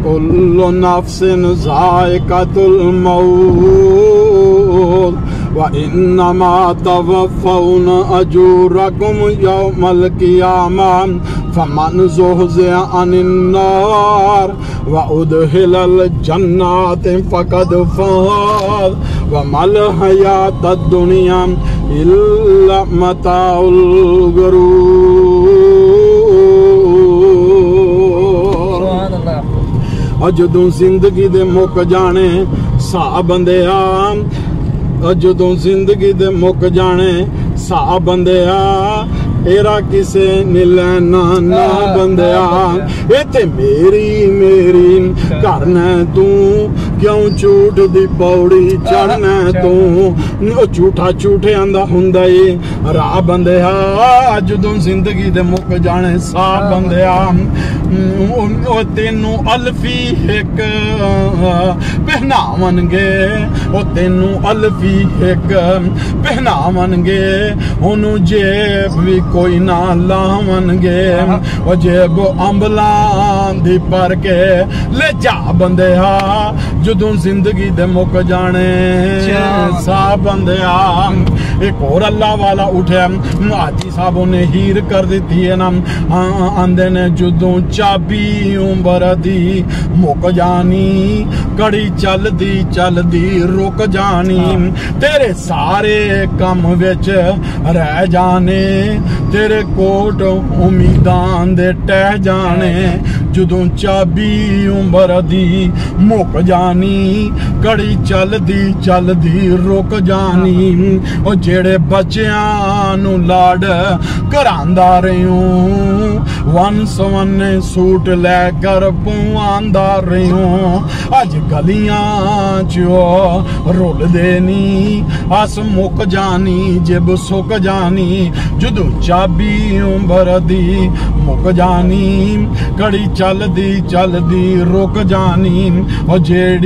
कुल्लु नफ्सिन ज़ाइक़तुल मौत व इन्नमा तवफ़्फ़ौना अजूरकुम यौमल क़ियामा फमन ज़ुहज़िह अनिन नार व उदखिलल जन्नत फ़क़द फ़ाज़ व मल हयातुद दुनिया इल्ला मताउल गुरूर। जदों जिंदगी दे मुक जाने सा बंदिया, जदों जिंदगी दे मुक जाने सा बंदिया, तेरा किसे ने लेना ना बंदिया। इत्थे मेरी मेरी करना तू, क्यों झूठ दी पौड़ी चढ़ना तू। झूठा झूठे आंदा हुंदा ए राह बंदिया, जदों जिंदगी दे मुक जाने सा बंदिया। तेनू अल्फी एक पहनावनगे, तेनू अल्फी एक पहनावनगे, ओनू जेब भी कोई ना लावनगे। जेब अंबलां दी भर के ले जा बंदिया, जदों जिंदगी दे मुक जाने सा बंदिया। एक और अल्लाह वाला उठे, हाजी साहब ने हीर कर दी है ना, आंदे ने जदों चाबी उम्र दी मुक जानी, कड़ी चलदी चलदी रुक जानी। तेरे सारे कम विच रह जाने, तेरे कोट उम्मीदां दे टह जाने। जदों चाबी उम्र दी मुक जानी, कड़ी चलदी चलदी रुक जानी। ओ जेड़े बच्चियां नू लाड करांदा रहियूं, वन सवन्ने सूट लैकर पवांदा रहियूं, अज गलियां च रुलदे नी, अस मुक जानी जिब सुक जानी। जदों चाबी उम्र दी मुक जानी, कड़ी चलदी चलदी रुक जानी। और जेड़ी